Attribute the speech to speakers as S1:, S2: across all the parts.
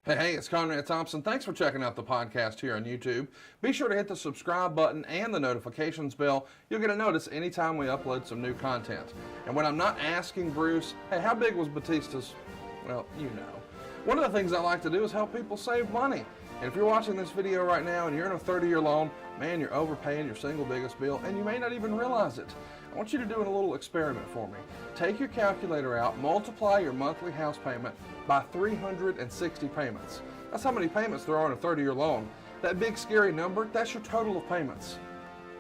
S1: Hey, it's Conrad Thompson. Thanks for checking out the podcast here on YouTube. Be sure to hit the subscribe button and the notifications bell. You'll get a notice anytime we upload some new content. And when I'm not asking Bruce, hey, how big was Batista's? Well, you know. One of the things I like to do is help people save money. And if you're watching this video right now and you're in a 30-year loan, man, you're overpaying your single biggest bill and you may not even realize it. I want you to do a little experiment for me. Take your calculator out, multiply your monthly house payment by 360 payments. That's how many payments there are in a 30-year loan. That big scary number, that's your total of payments.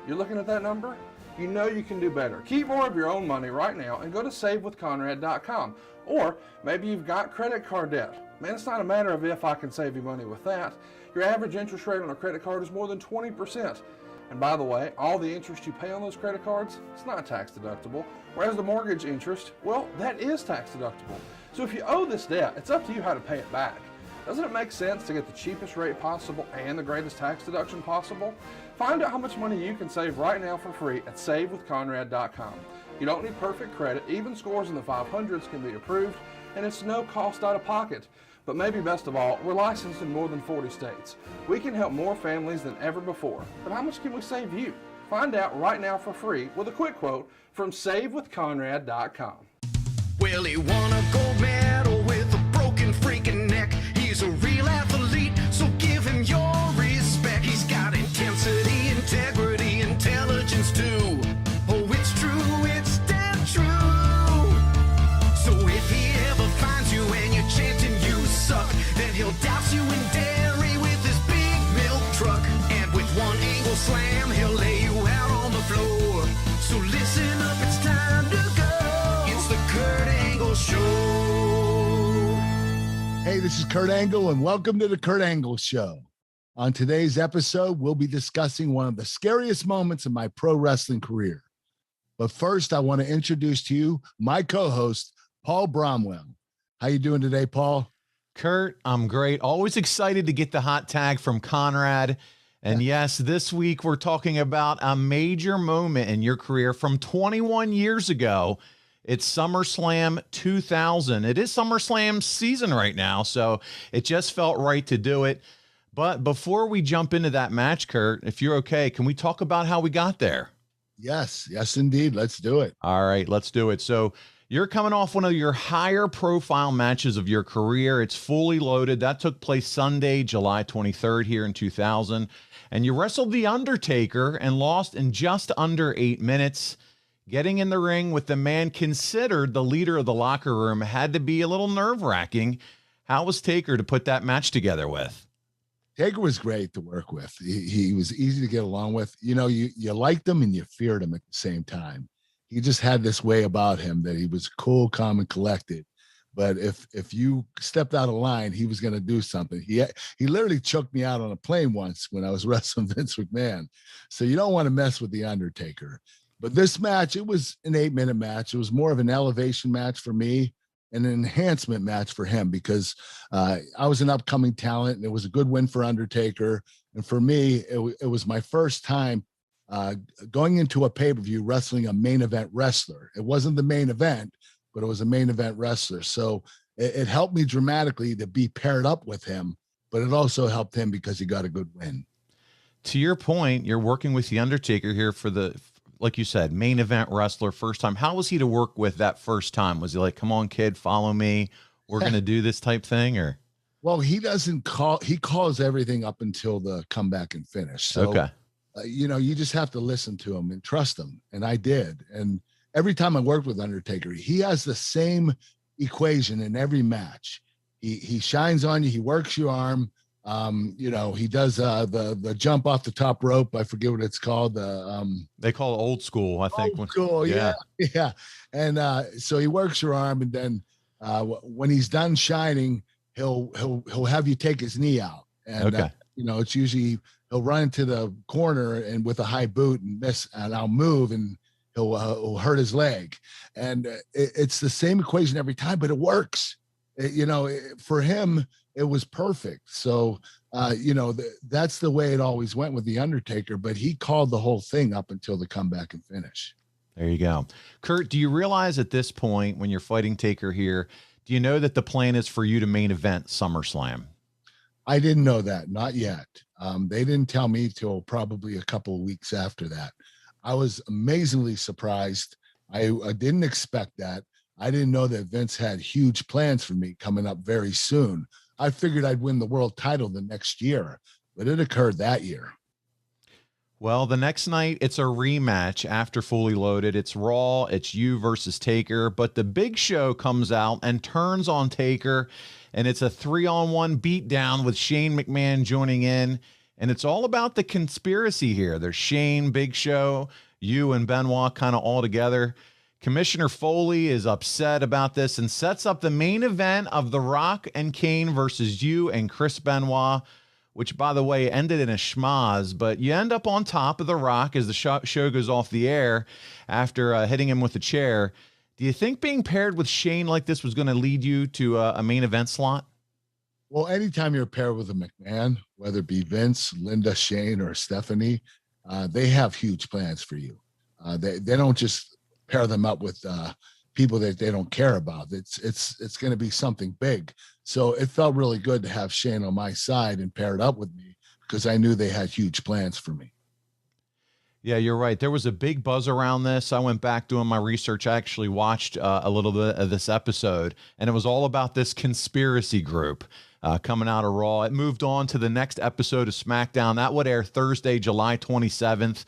S1: You're looking at that number? You know you can do better. Keep more of your own money right now and go to savewithconrad.com. Or maybe you've got credit card debt. Man, it's not a matter of if I can save you money with that. Your average interest rate on a credit card is more than 20%. And by the way, all the interest you pay on those credit cards, it's not tax deductible. Whereas the mortgage interest, well, that is tax deductible. So if you owe this debt, it's up to you how to pay it back. Doesn't it make sense to get the cheapest rate possible and the greatest tax deduction possible? Find out how much money you can save right now for free at savewithconrad.com. You don't need perfect credit. Even scores in the 500s can be approved, and it's no cost out of pocket. But maybe best of all, we're licensed in more than 40 states. We can help more families than ever before. But how much can we save you? Find out right now for free with a quick quote from savewithconrad.com.
S2: Well, he won a gold medal with a broken freaking neck. He's a real athlete, so give him your respect. He's got intensity, integrity, intelligence too. Oh, it's true, it's damn true. So if he ever finds you and you're chanting you suck, then he'll douse you in dairy with his big milk truck. And with one angle slam, he'll lay you out on the floor. So listen up, it's time to go. It's the Kurt Angle Show.
S3: Hey, this is Kurt Angle, and welcome to the Kurt Angle Show. On today's episode, we'll be discussing one of the scariest moments of my pro wrestling career. But first, I want to introduce to you my co-host, Paul Bromwell. How you doing today, Paul?
S4: Kurt, I'm great. Always excited to get the hot tag from Conrad. And yes, this week we're talking about a major moment in your career from 21 years ago. It's SummerSlam 2000. It is SummerSlam season right now, so it just felt right to do it. But before we jump into that match, Kurt, if you're okay, can we talk about how we got there?
S3: Yes, indeed. Let's do it.
S4: All right, let's do it. So you're coming off one of your higher profile matches of your career. It's fully loaded. That took place Sunday, July 23rd here in 2000. And you wrestled The Undertaker and lost in just under 8 minutes. Getting in the ring with the man considered the leader of the locker room had to be a little nerve-wracking. How was Taker to put that match together with?
S3: Taker was great to work with. He was easy to get along with. You know, you liked him and you feared him at the same time. He just had this way about him that he was cool, calm, and collected. But if you stepped out of line, he was going to do something. He literally choked me out on a plane once when I was wrestling Vince McMahon. So you don't want to mess with The Undertaker. But this match, it was an 8-minute match. It was more of an elevation match for me and an enhancement match for him because I was an upcoming talent, and it was a good win for Undertaker. And for me, it was my first time going into a pay-per-view wrestling a main event wrestler. It wasn't the main event, but it was a main event wrestler. So it helped me dramatically to be paired up with him, but it also helped him because he got a good win.
S4: To your point, you're working with The Undertaker here for the, like you said, main event wrestler, first time. How was he to work with that first time? Was he like, come on, kid, follow me. We're going to do this type thing, or?
S3: Well, he calls everything up until the comeback and finish. So,
S4: okay.
S3: You know, you just have to listen to him and trust him. And I did. And every time I worked with Undertaker, he has the same equation in every match. He shines on you. He works your arm. You know, he does the jump off the top rope. I forget what it's called.
S4: They call it old school, I think.
S3: Old school, yeah. And so he works your arm, and then when he's done shining, he'll have you take his knee out. And
S4: okay.
S3: You know, it's usually he'll run into the corner and with a high boot and miss, and I'll move and he'll hurt his leg. And it's the same equation every time, but it works. You know, for him, it was perfect. So, you know, that's the way it always went with The Undertaker, but he called the whole thing up until the comeback and finish.
S4: There you go. Kurt, do you realize at this point when you're fighting Taker here, do you know that the plan is for you to main event SummerSlam?
S3: I didn't know that, not yet. They didn't tell me till probably a couple of weeks after that. I was amazingly surprised. I didn't expect that. I didn't know that Vince had huge plans for me coming up very soon. I figured I'd win the world title the next year, but it occurred that year.
S4: Well, the next night, it's a rematch after Fully Loaded. It's Raw. It's you versus Taker. But the Big Show comes out and turns on Taker, and it's a 3-on-1 beatdown with Shane McMahon joining in. And it's all about the conspiracy here. There's Shane, Big Show, you, and Benoit kind of all together. Commissioner Foley is upset about this and sets up the main event of The Rock and Kane versus you and Chris Benoit, which, by the way, ended in a schmaz, but you end up on top of The Rock as the show goes off the air after hitting him with a chair. Do you think being paired with Shane like this was going to lead you to a main event slot?
S3: Well, anytime you're paired with a McMahon, whether it be Vince, Linda, Shane, or Stephanie, they have huge plans for you. They don't just pair them up with people that they don't care about. It's going to be something big. So it felt really good to have Shane on my side and paired up with me because I knew they had huge plans for me.
S4: Yeah, you're right. There was a big buzz around this. I went back doing my research. I actually watched a little bit of this episode, and it was all about this conspiracy group coming out of Raw. It moved on to the next episode of SmackDown. That would air Thursday, July 27th.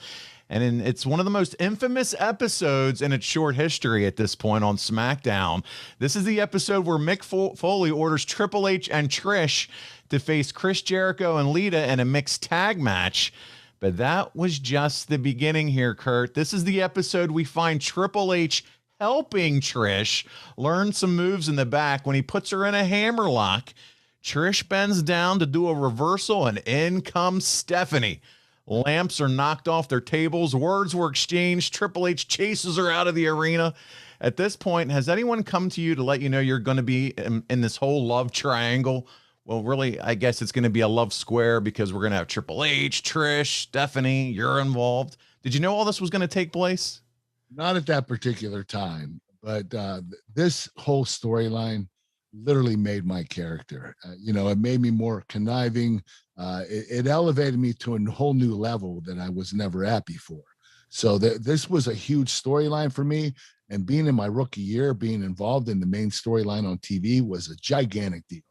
S4: And it's one of the most infamous episodes in its short history at this point on SmackDown. This is the episode where Mick Foley orders Triple H and Trish to face Chris Jericho and Lita in a mixed tag match. But that was just the beginning here, Kurt. This is the episode we find Triple H helping Trish learn some moves in the back when he puts her in a hammerlock. Trish bends down to do a reversal, and in comes Stephanie. Lamps are knocked off their tables. Words were exchanged. Triple H chases her out of the arena. At this point, has anyone come to you to let you know you're going to be in this whole love triangle? Well, really, I guess it's going to be a love square because we're going to have Triple H, Trish, Stephanie, you're involved. Did you know all this was going to take place?
S3: Not at that particular time, but this whole storyline literally made my character. It made me more conniving. It elevated me to a whole new level that I was never at before. So this was a huge storyline for me. And being in my rookie year, being involved in the main storyline on TV was a gigantic deal.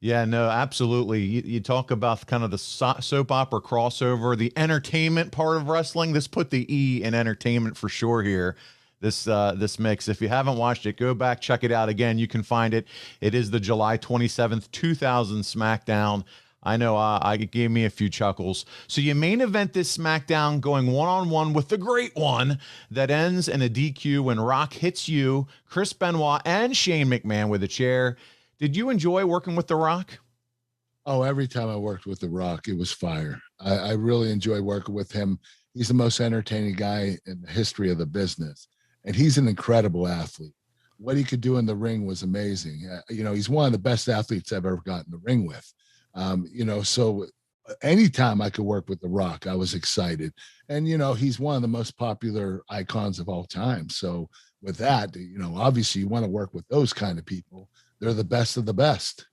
S4: Yeah, no, absolutely. You talk about kind of the soap opera crossover, the entertainment part of wrestling. This put the E in entertainment for sure here. This mix. If you haven't watched it, go back, check it out again. You can find it. It is the July 27th, 2000 SmackDown. I know it gave me a few chuckles. So you main event this SmackDown going one-on-one with the great one that ends in a DQ when Rock hits you, Chris Benoit, and Shane McMahon with a chair. Did you enjoy working with The Rock?
S3: Oh, every time I worked with The Rock, it was fire. I really enjoy working with him. He's the most entertaining guy in the history of the business. And he's an incredible athlete. What he could do in the ring was amazing. He's one of the best athletes I've ever gotten in the ring with. So anytime I could work with The Rock, I was excited. And, he's one of the most popular icons of all time. So with that, obviously you want to work with those kind of people. They're the best of the best.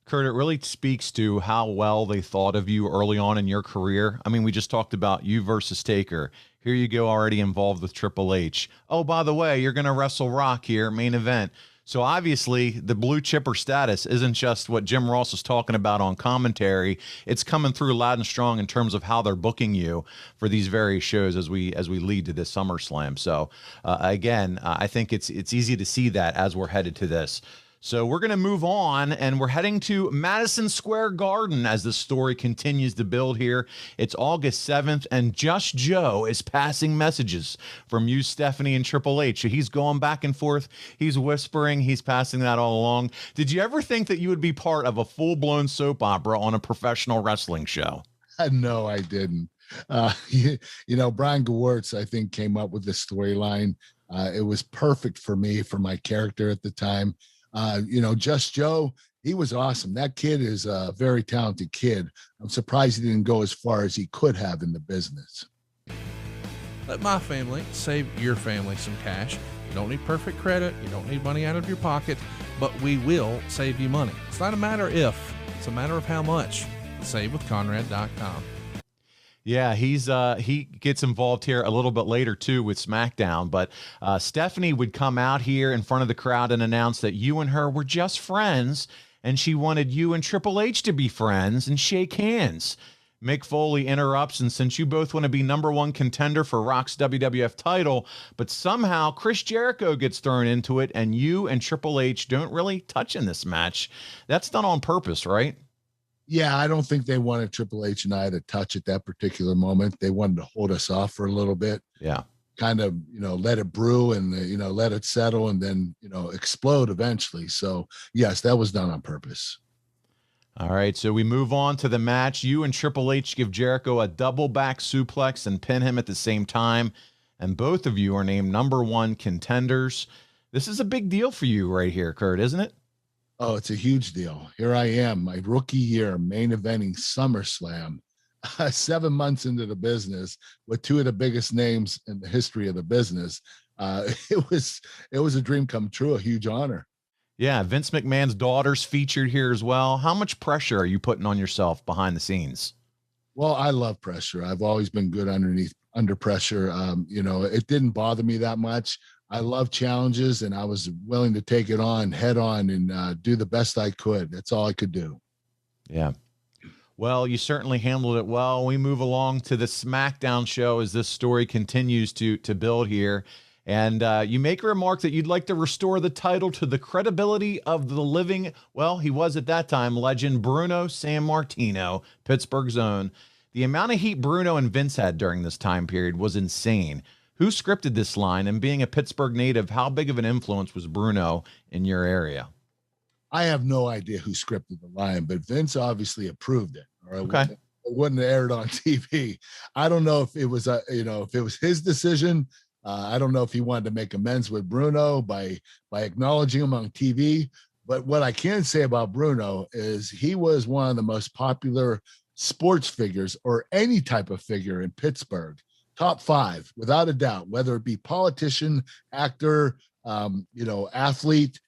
S4: Kurt, it really speaks to how well they thought of you early on in your career. I mean, we just talked about you versus Taker. Here you go, already involved with Triple H. Oh, by the way, you're going to wrestle Rock here, main event. So obviously the blue chipper status isn't just what Jim Ross is talking about on commentary. It's coming through loud and strong in terms of how they're booking you for these various shows as we lead to this SummerSlam. So again, I think it's easy to see that as we're headed to this. So we're going to move on, and we're heading to Madison Square Garden as the story continues to build here. It's August 7th, and Just Joe is passing messages from you, Stephanie, and Triple H. He's going back and forth. He's whispering. He's passing that all along. Did you ever think that you would be part of a full-blown soap opera on a professional wrestling show?
S3: No, I didn't. Brian Gewirtz, I think, came up with this storyline. It was perfect for me, for my character at the time. Just Joe, he was awesome. That kid is a very talented kid. I'm surprised he didn't go as far as he could have in the business.
S1: Let my family save your family some cash. You don't need perfect credit. You don't need money out of your pocket, but we will save you money. It's not a matter if, It's a matter of how much. SaveWithConrad.com.
S4: Yeah, he gets involved here a little bit later too with SmackDown, but Stephanie would come out here in front of the crowd and announce that you and her were just friends, and she wanted you and Triple H to be friends and shake hands. Mick Foley interrupts, and since you both want to be #1 contender for Rock's WWF title, but somehow Chris Jericho gets thrown into it, and you and Triple H don't really touch in this match. That's done on purpose, right?
S3: Yeah, I don't think they wanted Triple H and I to touch at that particular moment. They wanted to hold us off for a little bit.
S4: Yeah.
S3: Kind of, let it brew and, let it settle and then, explode eventually. So, yes, that was done on purpose.
S4: All right, so we move on to the match. You and Triple H give Jericho a double back suplex and pin him at the same time, and both of you are named #1 contenders. This is a big deal for you right here, Kurt, isn't it?
S3: Oh, it's a huge deal. Here I am, my rookie year, main eventing SummerSlam, 7 months into the business with two of the biggest names in the history of the business. It was a dream come true, a huge honor.
S4: Yeah, Vince McMahon's daughter's featured here as well. How much pressure are you putting on yourself behind the scenes?
S3: Well, I love pressure. I've always been good under pressure. It didn't bother me that much. I love challenges, and I was willing to take it on head on and do the best I could. That's all I could do.
S4: Yeah. Well, you certainly handled it well. We move along to the SmackDown show as this story continues to build here. And you make a remark that you'd like to restore the title to the credibility of the living, well, he was at that time, legend Bruno Sammartino, Pittsburgh's own. The amount of heat Bruno and Vince had during this time period was insane. Who scripted this line? And being a Pittsburgh native, how big of an influence was Bruno in your area?
S3: I have no idea who scripted the line, but Vince obviously approved it. Or
S4: Okay.
S3: It wouldn't have aired on TV. I don't know if it was if it was his decision. I don't know if he wanted to make amends with Bruno by acknowledging him on TV. But what I can say about Bruno is he was one of the most popular sports figures or any type of figure in Pittsburgh. Top 5, without a doubt, whether it be politician, actor, athlete,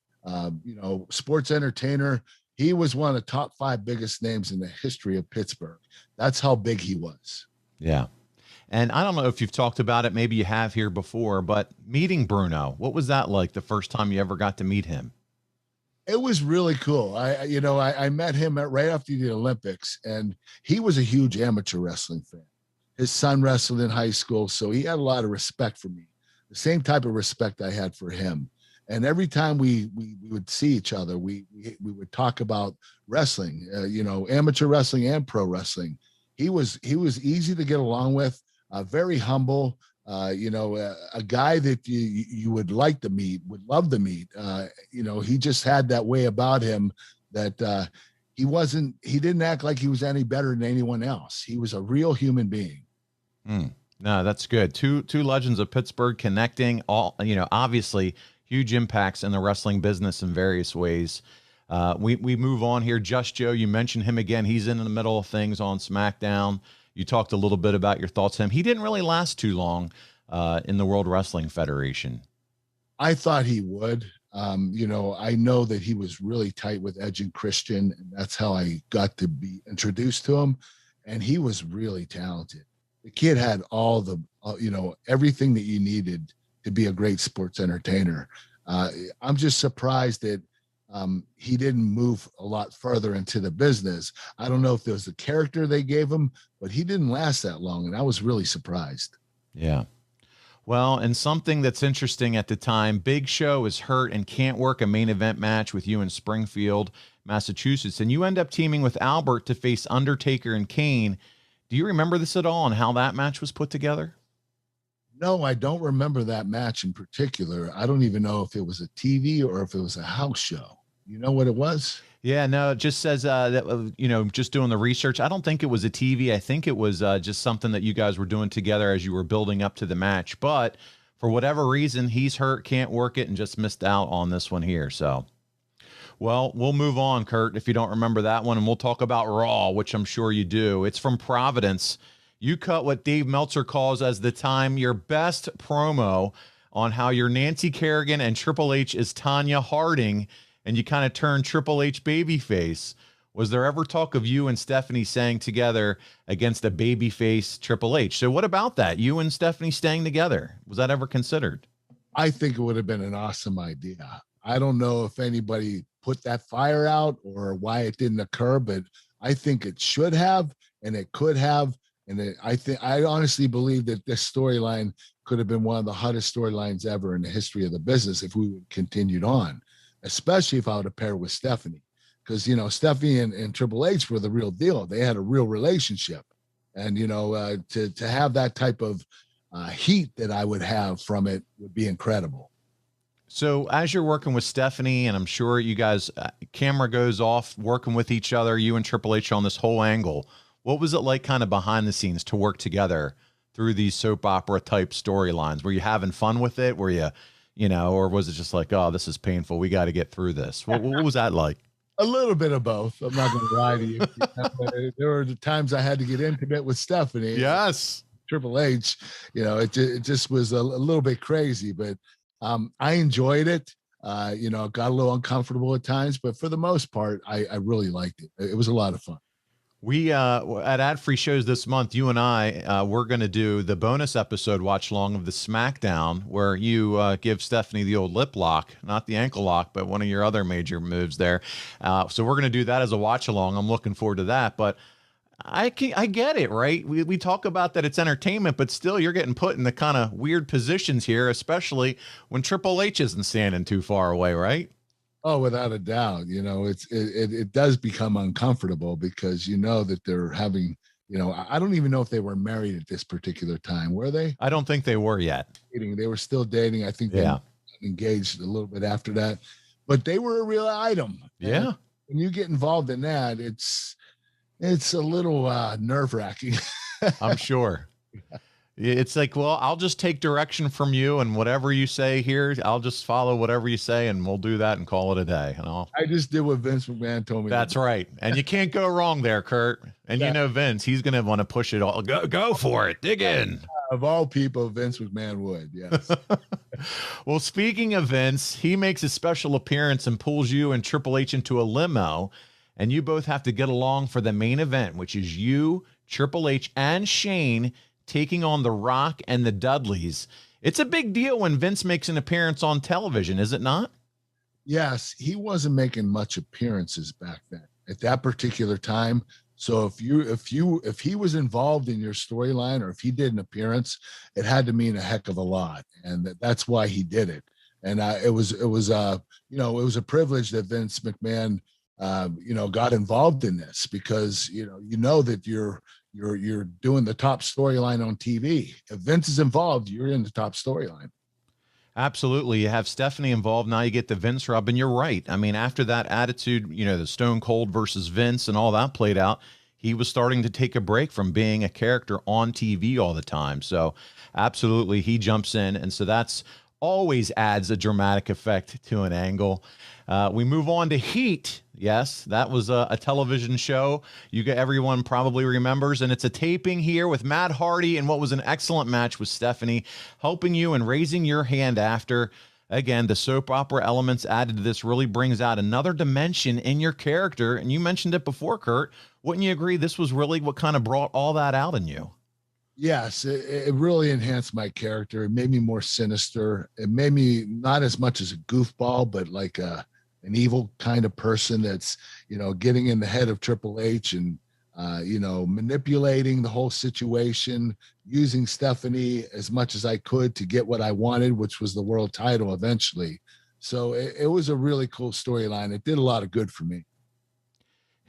S3: sports entertainer. He was one of the top 5 biggest names in the history of Pittsburgh. That's how big he was.
S4: Yeah. And I don't know if you've talked about it, maybe you have here before, but meeting Bruno, what was that like the first time you ever got to meet him?
S3: It was really cool. I met him right after the Olympics, and he was a huge amateur wrestling fan. His son wrestled in high school, so he had a lot of respect for me, the same type of respect I had for him. And every time we would see each other, we would talk about wrestling, amateur wrestling and pro wrestling. He was easy to get along with, very humble, a guy that you would like to meet, would love to meet. He just had that way about him that he didn't act like he was any better than anyone else. He was a real human being.
S4: No, that's good. Two legends of Pittsburgh connecting, all, obviously huge impacts in the wrestling business in various ways. We move on here. Just Joe, you mentioned him again. He's in the middle of things on SmackDown. You talked a little bit about your thoughts on him. He didn't really last too long in the World Wrestling Federation.
S3: I thought he would. I know that he was really tight with Edge and Christian, and that's how I got to be introduced to him. And he was really talented. The kid had all the, everything that you needed to be a great sports entertainer. I'm just surprised that he didn't move a lot further into the business. I don't know if there was a character they gave him, but he didn't last that long, and I was really surprised.
S4: Yeah. Well, and something that's interesting at the time, Big Show is hurt and can't work a main event match with you in Springfield, Massachusetts, and you end up teaming with Albert to face Undertaker and Kane. Do you remember this at all and how that match was put together?
S3: No, I don't remember that match in particular. I don't even know if it was a TV or if it was a house show. You know what it was?
S4: Yeah, no, it just says that, just doing the research. I don't think it was a TV. I think it was just something that you guys were doing together as you were building up to the match. But for whatever reason, he's hurt, can't work it, and just missed out on this one here. So, well, we'll move on, Kurt, if you don't remember that one, and we'll talk about Raw, which I'm sure you do. It's from Providence. You cut what Dave Meltzer calls as the time your best promo on how you're Nancy Kerrigan and Triple H is Tanya Harding, and you kind of turn Triple H babyface. Was there ever talk of you and Stephanie staying together against a babyface Triple H? So what about that? You and Stephanie staying together? Was that ever considered?
S3: I think it would have been an awesome idea. I don't know if anybody put that fire out or why it didn't occur, but I think it should have, and it could have. And I honestly believe that this storyline could have been one of the hottest storylines ever in the history of the business if we would have continued on, especially if I would have paired with Stephanie. Because, you know, Stephanie and Triple H were the real deal. They had a real relationship. And, you know, to have that type of heat that I would have from it would be incredible.
S4: So as you're working with Stephanie, and I'm sure you guys, camera goes off, working with each other, you and Triple H on this whole angle, what was it like kind of behind the scenes to work together through these soap opera type storylines? Were you having fun with it? Were you know, or was it just like, oh, this is painful, we got to get through this? What was that like?
S3: A little bit of both. I'm not going to lie to you. There were the times I had to get intimate with Stephanie.
S4: Yes.
S3: Triple H, you know, it just was a little bit crazy, but I enjoyed it. You know, it got a little uncomfortable at times, but for the most part, I really liked it. It was a lot of fun.
S4: We at Ad Free Shows this month, you and I, we're going to do the bonus episode watch along of the SmackDown, where you give Stephanie the old lip lock, not the ankle lock, but one of your other major moves there. So we're going to do that as a watch along. I'm looking forward to that. But I get it, right? We talk about that it's entertainment, but still you're getting put in the kind of weird positions here, especially when Triple H isn't standing too far away, right?
S3: Oh, without a doubt. You know, it does become uncomfortable because you know that they're having, you know, I don't even know if they were married at this particular time. Were they?
S4: I don't think they were yet.
S3: They were still dating. I think they
S4: got
S3: engaged a little bit after that, but they were a real item.
S4: Yeah.
S3: And when you get involved in that, it's a little nerve-wracking.
S4: I'm sure. It's like, well, I'll just take direction from you, and whatever you say here, I'll just follow whatever you say, and we'll do that and call it a day. And
S3: I just did what Vince McMahon told me.
S4: That's right. And you can't go wrong there, Kurt. And you know Vince, he's going to want to push it all. Go for it. Dig in.
S3: Of all people, Vince McMahon would, yes.
S4: Well, speaking of Vince, he makes a special appearance and pulls you and Triple H into a limo, and you both have to get along for the main event, which is you, Triple H, and Shane taking on The Rock and the Dudleys. It's a big deal when Vince makes an appearance on television, is it not?
S3: Yes, he wasn't making much appearances back then at that particular time. So if he was involved in your storyline, or if he did an appearance, it had to mean a heck of a lot, and that's why he did it. And it was a privilege that Vince McMahon got involved in this, because you know that you're doing the top storyline on TV. If Vince is involved, you're in the top storyline.
S4: Absolutely. You have Stephanie involved. Now you get the Vince rub, and you're right. I mean, after that attitude, the Stone Cold versus Vince and all that played out, he was starting to take a break from being a character on TV all the time. So absolutely, he jumps in. And so that's always adds a dramatic effect to an angle. We move on to Heat. Yes, that was a television show everyone probably remembers, and it's a taping here with Matt Hardy and what was an excellent match with Stephanie, helping you and raising your hand after. Again, the soap opera elements added to this really brings out another dimension in your character, and you mentioned it before, Kurt. Wouldn't you agree this was really what kind of brought all that out in you?
S3: Yes, it really enhanced my character. It made me more sinister. It made me not as much as a goofball, but like an evil kind of person that's, getting in the head of Triple H and, manipulating the whole situation, using Stephanie as much as I could to get what I wanted, which was the world title eventually. So it was a really cool storyline. It did a lot of good for me.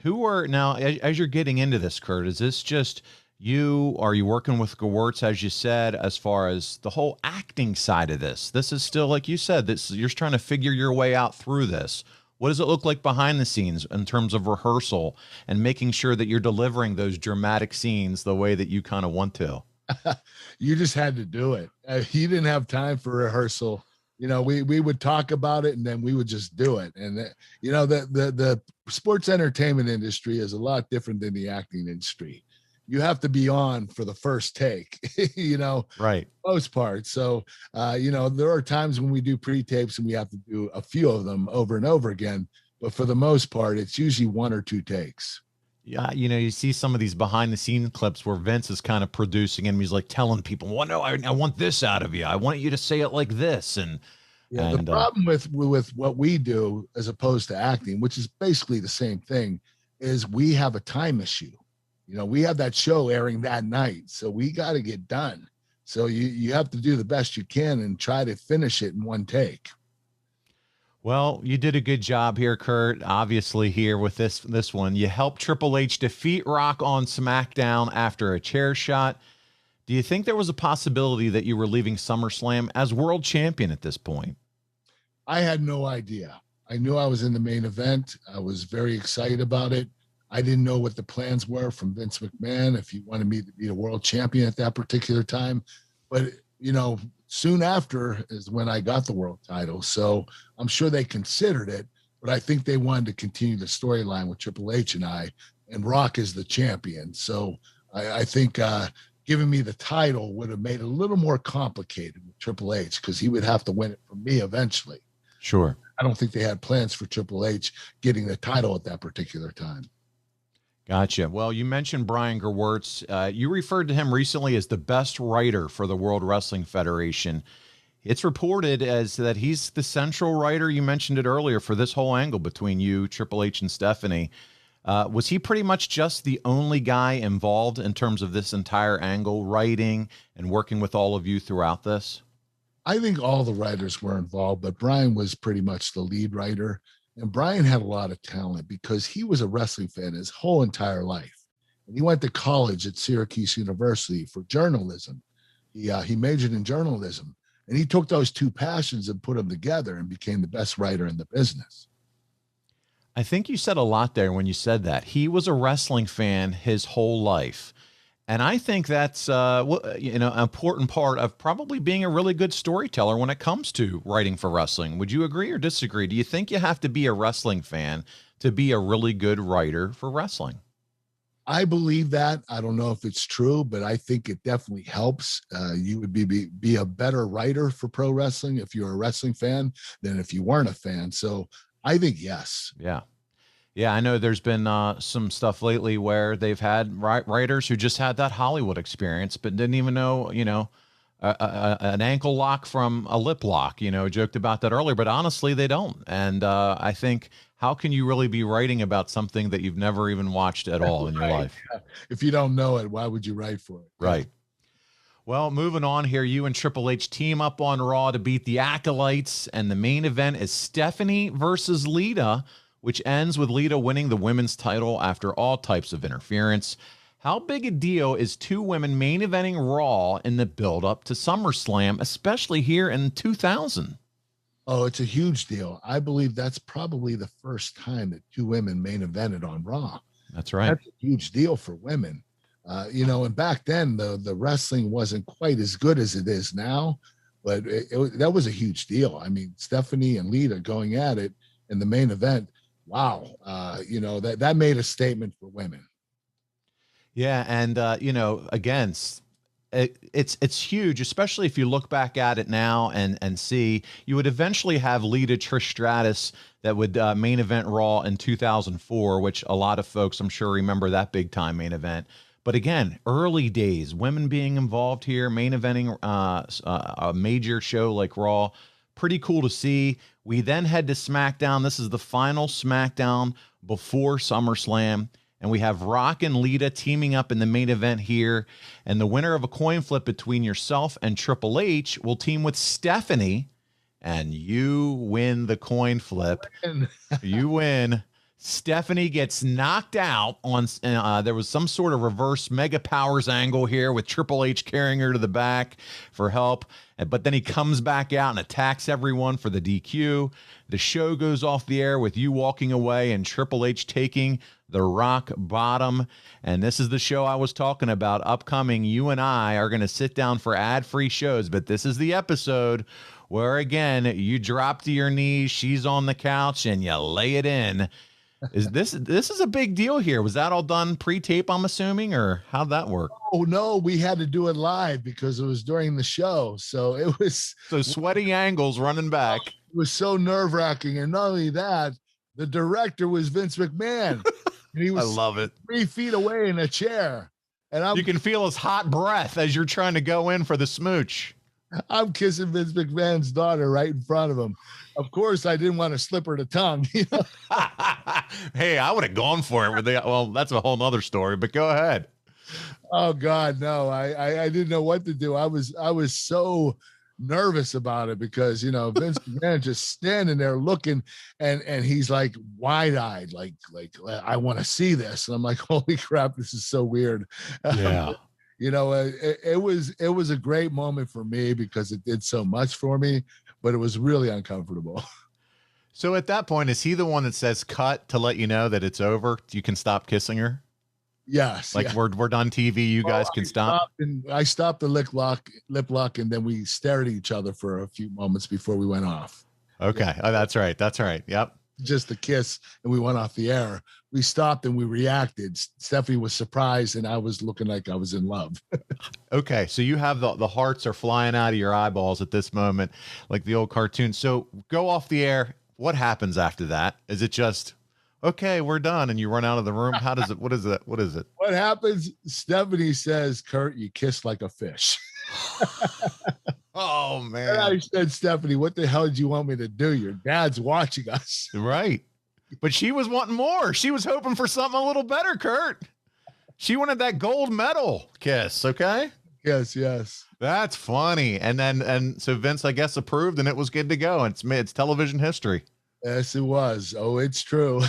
S4: Now, as you're getting into this, Kurt, is this just you? Are you working with Gewurz, as you said, as far as the whole acting side of this? This is still, like you said, you're trying to figure your way out through this. What does it look like behind the scenes in terms of rehearsal and making sure that you're delivering those dramatic scenes the way that you kind of want to?
S3: You just had to do it. You didn't have time for rehearsal. We would talk about it and then we would just do it. And the sports entertainment industry is a lot different than the acting industry. You have to be on for the first take,
S4: right.
S3: Most part. So, there are times when we do pre-tapes and we have to do a few of them over and over again. but for the most part, it's usually 1 or 2 takes.
S4: Yeah, you see some of these behind the scenes clips where Vince is kind of producing and he's like telling people, well, no, I want this out of you. I want you to say it like this.
S3: Yeah, the problem with what we do as opposed to acting, which is basically the same thing, is we have a time issue. We have that show airing that night, so we got to get done. So you have to do the best you can and try to finish it in 1 take.
S4: Well, you did a good job here, Kurt. Obviously, here with this one, you helped Triple H defeat Rock on SmackDown after a chair shot. Do you think there was a possibility that you were leaving SummerSlam as world champion at this point?
S3: I had no idea. I knew I was in the main event. I was very excited about it. I didn't know what the plans were from Vince McMahon, if he wanted me to be a world champion at that particular time. But, soon after is when I got the world title. So I'm sure they considered it, but I think they wanted to continue the storyline with Triple H and Rock is the champion. So I think giving me the title would have made it a little more complicated with Triple H because he would have to win it from me eventually.
S4: Sure.
S3: I don't think they had plans for Triple H getting the title at that particular time.
S4: Gotcha. Well, you mentioned Brian Gewirtz. You referred to him recently as the best writer for the World Wrestling Federation. It's reported as that he's the central writer. You mentioned it earlier for this whole angle between you, Triple H, and Stephanie. Was he pretty much just the only guy involved in terms of this entire angle, writing and working with all of you throughout this?
S3: I think all the writers were involved, but Brian was pretty much the lead writer. And Brian had a lot of talent because he was a wrestling fan his whole entire life. And he went to college at Syracuse University for journalism. He majored in journalism. And he took those 2 passions and put them together and became the best writer in the business.
S4: I think you said a lot there when you said that. He was a wrestling fan his whole life. And I think that's an important part of probably being a really good storyteller when it comes to writing for wrestling. Would you agree or disagree? Do you think you have to be a wrestling fan to be a really good writer for wrestling?
S3: I believe that. I don't know if it's true, but I think it definitely helps. You would be a better writer for pro wrestling if you're a wrestling fan than if you weren't a fan. So I think yes.
S4: Yeah. Yeah, I know there's been some stuff lately where they've had writers who just had that Hollywood experience, but didn't even know, an ankle lock from a lip lock, joked about that earlier, but honestly, they don't. And I think, how can you really be writing about something that you've never even watched at all in your life?
S3: If you don't know it, why would you write for it?
S4: Right. Well, moving on here, you and Triple H team up on Raw to beat the Acolytes, and the main event is Stephanie versus Lita, which ends with Lita winning the women's title after all types of interference. How big a deal is 2 women main eventing Raw in the build-up to SummerSlam, especially here in 2000?
S3: Oh, it's a huge deal. I believe that's probably the first time that 2 women main evented on Raw.
S4: That's right.
S3: That's a huge deal for women. And back then, the wrestling wasn't quite as good as it is now, but that was a huge deal. I mean, Stephanie and Lita going at it in the main event. Wow. That made a statement for women.
S4: Yeah. And, again, it's huge, especially if you look back at it now and see you would eventually have Lita Trish Stratus that would main event Raw in 2004, which a lot of folks, I'm sure, remember that big time main event. But again, early days, women being involved here, main eventing a major show like Raw. Pretty cool to see. We then head to SmackDown. This is the final SmackDown before SummerSlam. And we have Rock and Lita teaming up in the main event here. And the winner of a coin flip between yourself and Triple H will team with Stephanie. And you win the coin flip. You win. Stephanie gets knocked out on, there was some sort of reverse Mega Powers angle here with Triple H carrying her to the back for help. But then he comes back out and attacks everyone for the DQ. The show goes off the air with you walking away and Triple H taking the rock bottom. And this is the show I was talking about upcoming. You and I are going to sit down for ad-free shows, but this is the episode where, again, you drop to your knees, she's on the couch, and you lay it in. This is a big deal here. Was that all done pre-tape, I'm assuming, or how'd that work?
S3: Oh no, we had to do it live because it was during the show. So it was
S4: sweaty angles running back.
S3: It was so nerve-wracking. And not only that, The director was Vince McMahon. And he was
S4: I love it.
S3: 3 feet away in a chair. And
S4: You can feel his hot breath as you're trying to go in for the smooch.
S3: I'm kissing Vince McMahon's daughter right in front of him. Of course, I didn't want to slip her the tongue. You know?
S4: Hey, I would have gone for it. Well, that's a whole nother story, but go ahead.
S3: Oh God, no! I didn't know what to do. I was so nervous about it because Vince McMahon just standing there looking, and he's like wide eyed, like I want to see this. And I'm like, holy crap, this is so weird.
S4: Yeah.
S3: It was a great moment for me because it did so much for me, but it was really uncomfortable.
S4: So at that point, is he the one that says cut to let you know that it's over? You can stop kissing her?
S3: Yes.
S4: Like,
S3: yeah.
S4: we're done TV. You guys can stop.
S3: I stopped the lip lock, and then we stared at each other for a few moments before we went off.
S4: Okay. Yeah. Oh, that's right. That's right. Yep.
S3: Just a kiss, and we went off the air. We stopped and we reacted. Stephanie was surprised, and I was looking like I was in love.
S4: Okay. So you have the hearts are flying out of your eyeballs at this moment, like the old cartoon. So go off the air. What happens after that? Is it just, okay, we're done, and you run out of the room? How does it, what is it? What is it?
S3: What happens? Stephanie says, Kurt, you kiss like a fish.
S4: Oh,
S3: And
S4: man.
S3: I said, Stephanie, what the hell did you want me to do? Your dad's watching us.
S4: Right. But she was wanting more. She was hoping for something a little better, Kurt. She wanted that gold medal kiss. Okay.
S3: Yes.
S4: That's funny. And so Vince, I guess, approved, and it was good to go. It's television history.
S3: Yes, it was. Oh, it's true.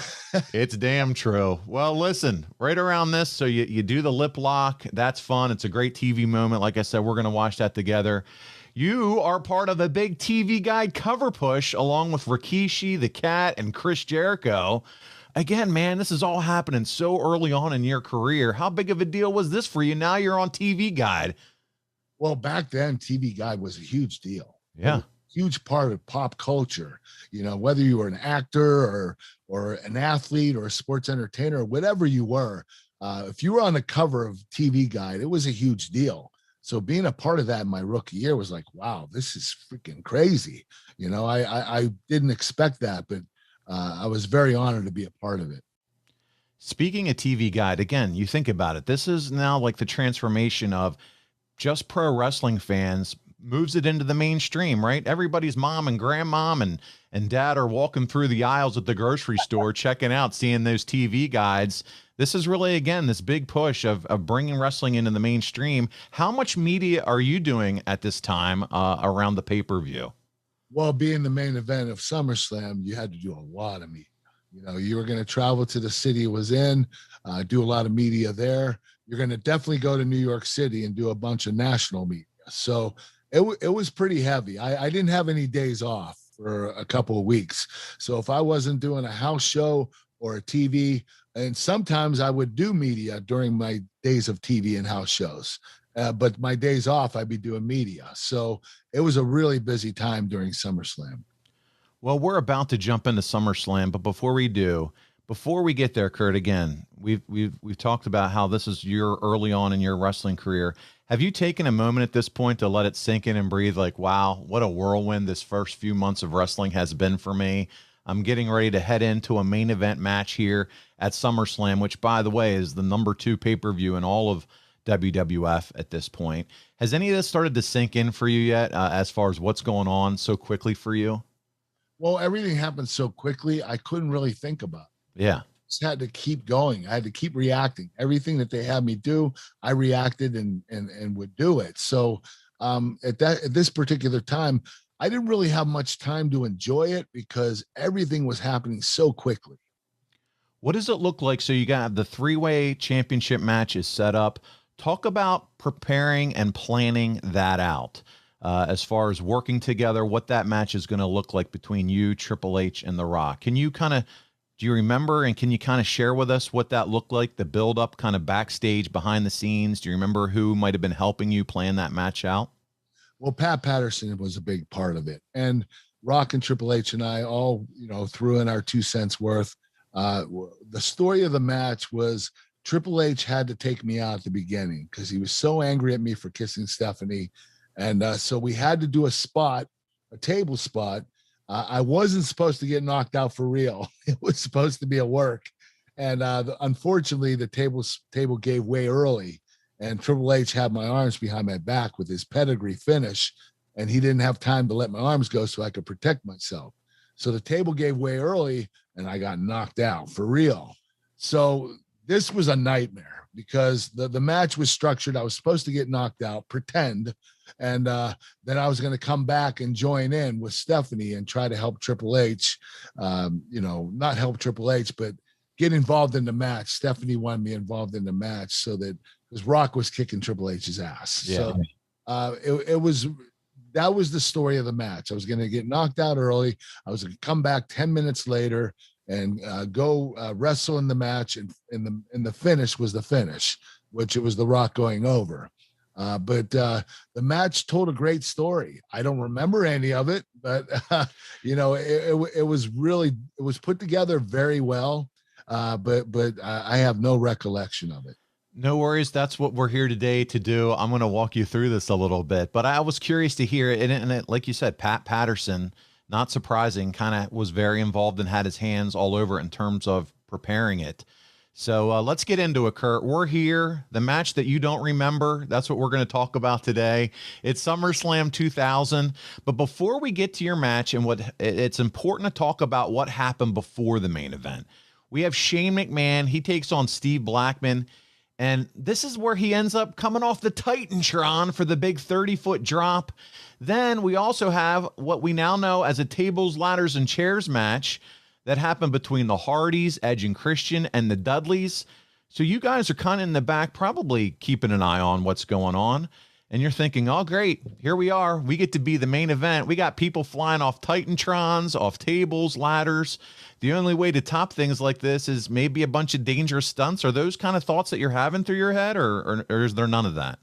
S4: It's damn true. Well, listen, right around this. So you do the lip lock. That's fun. It's a great TV moment. Like I said, we're going to watch that together. You are part of a big TV Guide cover push along with Rikishi, the Cat, and Chris Jericho. Again, man, this is all happening so early on in your career. How big of a deal was this for you? Now you're on TV Guide.
S3: Well, back then, TV Guide was a huge deal.
S4: Yeah.
S3: Huge part of pop culture, whether you were an actor or an athlete or a sports entertainer, or whatever you were, if you were on the cover of TV Guide, it was a huge deal. So being a part of that in my rookie year was like, wow, this is freaking crazy. I didn't expect that, but I was very honored to be a part of it.
S4: Speaking of TV Guide, again, you think about it. This is now like the transformation of just pro wrestling fans, moves it into the mainstream, right? Everybody's mom and grandmom and dad are walking through the aisles at the grocery store, checking out, seeing those TV guides. This is really, again, this big push of bringing wrestling into the mainstream. How much media are you doing at this time around the pay-per-view?
S3: Well, being the main event of SummerSlam, you had to do a lot of media. You were going to travel to the city it was in, do a lot of media there. You're going to definitely go to New York City and do a bunch of national media. So it was pretty heavy. I didn't have any days off for a couple of weeks. So if I wasn't doing a house show or a TV, and sometimes I would do media during my days of TV and house shows, but my days off, I'd be doing media. So it was a really busy time during SummerSlam.
S4: Well, we're about to jump into SummerSlam, but before we get there, Kurt, again, we've talked about how this is your early on in your wrestling career. Have you taken a moment at this point to let it sink in and breathe? Like, wow, what a whirlwind this first few months of wrestling has been for me. I'm getting ready to head into a main event match here at SummerSlam, which, by the way, is the #2 pay-per-view in all of WWF at this point. Has any of this started to sink in for you yet, as far as what's going on so quickly for you?
S3: Well, everything happened so quickly, I couldn't really think about it.
S4: Yeah.
S3: Just had to keep going. I had to keep reacting. Everything that they had me do, I reacted and would do it. So at this particular time, I didn't really have much time to enjoy it because everything was happening so quickly.
S4: What does it look like? So you got the 3-way championship match is set up. Talk about preparing and planning that out. As far as working together, what that match is going to look like between you, Triple H, and The Rock. Do you remember, and can you kind of share with us what that looked like, the build up kind of backstage behind the scenes? Do you remember who might have been helping you plan that match out?
S3: Well, Pat Patterson was a big part of it, and Rock and Triple H and I all, threw in our 2 cents worth. The story of the match was Triple H had to take me out at the beginning because he was so angry at me for kissing Stephanie. And so we had to do a table spot I wasn't supposed to get knocked out for real. It was supposed to be a work. And unfortunately, the table gave way early. And Triple H had my arms behind my back with his pedigree finish. And he didn't have time to let my arms go so I could protect myself. So the table gave way early and I got knocked out for real. So this was a nightmare because the match was structured. I was supposed to get knocked out, pretend, and then I was going to come back and join in with Stephanie and try to help Triple H, not help Triple H, but get involved in the match. Stephanie wanted me involved in the match so that because Rock was kicking Triple H's ass. Yeah. So that was the story of the match. I was going to get knocked out early. I was going to come back 10 minutes later and go wrestle in the match. And in the finish was the finish, which it was The Rock going over. But the match told a great story. I don't remember any of it, but it was put together very well. But I have no recollection of it.
S4: No worries. That's what we're here today to do. I'm going to walk you through this a little bit, but I was curious to hear it. And like you said, Pat Patterson, not surprising, kind of was very involved and had his hands all over it in terms of preparing it. So let's get into it, Kurt. We're here. The match that you don't remember, that's what we're going to talk about today. It's SummerSlam 2000. But before we get to your match and it's important to talk about what happened before the main event. We have Shane McMahon. He takes on Steve Blackman. And this is where he ends up coming off the Titantron for the big 30-foot drop. Then we also have what we now know as a tables, ladders, and chairs match that happened between the Hardys, Edge and Christian, and the Dudleys. So you guys are kind of in the back, probably keeping an eye on what's going on. And you're thinking, oh, great, here we are. We get to be the main event. We got people flying off Titantrons, off tables, ladders. The only way to top things like this is maybe a bunch of dangerous stunts. Are those kind of thoughts that you're having through your head, or is there none of that?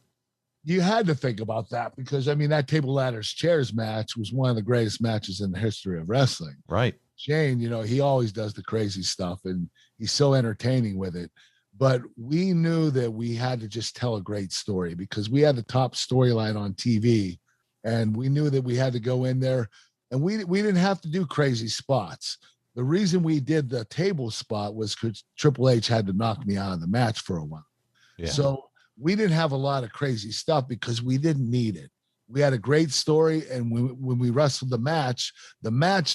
S3: You had to think about that because, I mean, that table, ladders, chairs match was one of the greatest matches in the history of wrestling.
S4: Right.
S3: Shane, he always does the crazy stuff, and he's so entertaining with it. But we knew that we had to just tell a great story because we had the top storyline on TV, and we knew that we had to go in there, and we didn't have to do crazy spots. The reason we did the table spot was because Triple H had to knock me out of the match for a while. Yeah. So we didn't have a lot of crazy stuff because we didn't need it. We had a great story, and when we wrestled the match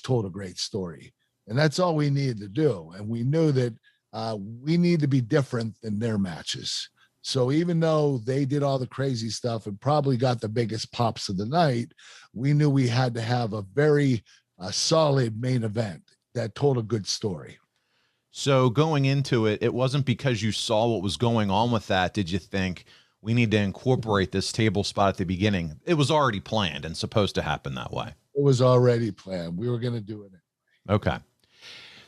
S3: told a great story, and that's all we needed to do. And we knew that we need to be different than their matches. So even though they did all the crazy stuff and probably got the biggest pops of the night, we knew we had to have a very solid main event that told a good story.
S4: So going into it, it wasn't because you saw what was going on with that. Did you think we need to incorporate this table spot at the beginning? It was already planned and supposed to happen that way.
S3: It was already planned. We were going to do it anyway.
S4: Okay.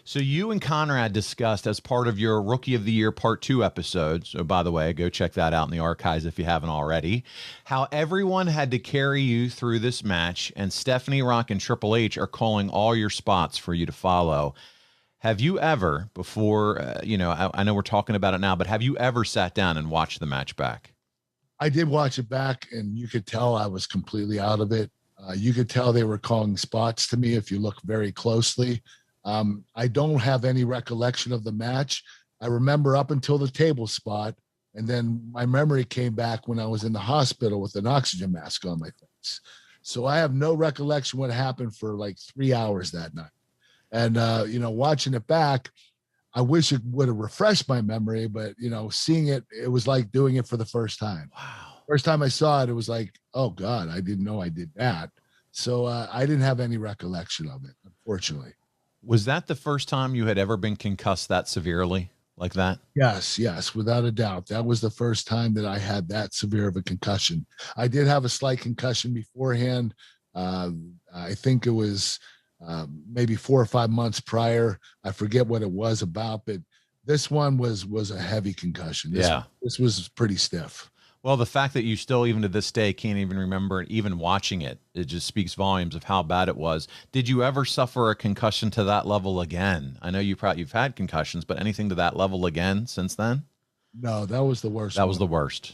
S4: So you and Conrad discussed as part of your Rookie of the Year Part 2 episode, so by the way, go check that out in the archives if you haven't already, how everyone had to carry you through this match, and Stephanie, Rock, and Triple H are calling all your spots for you to follow. Have you ever, before, I know we're talking about it now, but have you ever sat down and watched the match back?
S3: I did watch it back, and you could tell I was completely out of it. You could tell they were calling spots to me if you look very closely. I don't have any recollection of the match. I remember up until the table spot, and then my memory came back when I was in the hospital with an oxygen mask on my face. So I have no recollection what happened for like 3 hours that night. And, watching it back, I wish it would have refreshed my memory, but, seeing it, it was like doing it for the first time.
S4: Wow.
S3: First time I saw it, it was like, oh God, I didn't know I did that. So I didn't have any recollection of it, unfortunately.
S4: Was that the first time you had ever been concussed that severely like that?
S3: Yes, without a doubt. That was the first time that I had that severe of a concussion. I did have a slight concussion beforehand. I think it was maybe 4 or 5 months prior. I forget what it was about, but this one was a heavy concussion. This was pretty stiff.
S4: Well, the fact that you still, even to this day, can't even remember even watching it, it just speaks volumes of how bad it was. Did you ever suffer a concussion to that level again? I know you've had concussions, but anything to that level again since then?
S3: No, that was the worst.
S4: That was the worst.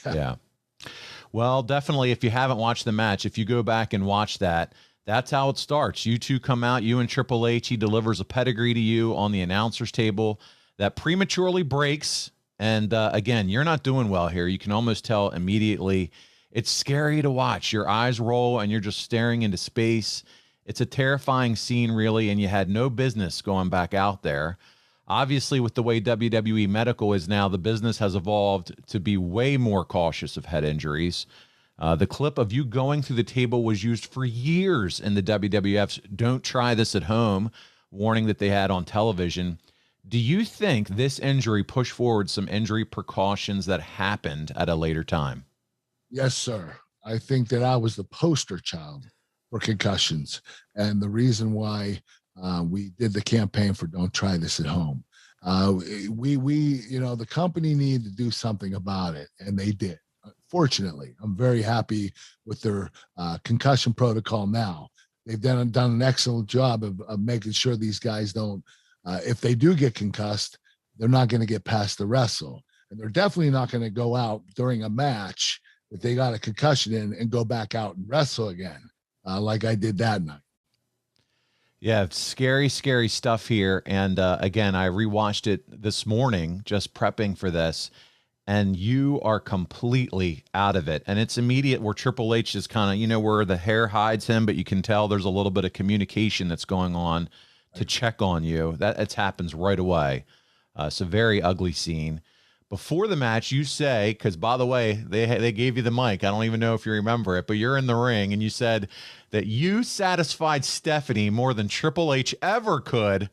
S3: Yeah.
S4: Well, definitely, if you haven't watched the match, if you go back and watch that, That's how it starts. You two come out, you and Triple H, he delivers a pedigree to you on the announcer's table that prematurely breaks. And again, you're not doing well here. You can almost tell immediately. It's scary to watch. Your eyes roll and you're just staring into space. It's a terrifying scene, really, and you had no business going back out there. Obviously, with the way WWE Medical is now, the business has evolved to be way more cautious of head injuries. The clip of you going through the table was used for years in the WWF's "Don't Try This at Home" warning that they had on television. Do you think this injury pushed forward some injury precautions that happened at a later time?
S3: Yes, sir. I think that I was the poster child for concussions, and the reason why we did the campaign for "Don't Try This at Home." The company needed to do something about it, and they did. Fortunately, I'm very happy with their concussion protocol now. They've done an excellent job of making sure these guys don't, if they do get concussed, they're not going to get past the wrestle. And they're definitely not going to go out during a match if they got a concussion in and go back out and wrestle again, like I did that night.
S4: Yeah, scary, scary stuff here. And again, I rewatched it this morning, just prepping for this. And you are completely out of it. And it's immediate where Triple H is kind of, where the hair hides him, but you can tell there's a little bit of communication that's going on to check on you. It happens right away. It's a very ugly scene. Before the match, you say, because by the way, they gave you the mic. I don't even know if you remember it, but you're in the ring and you said that you satisfied Stephanie more than Triple H ever could.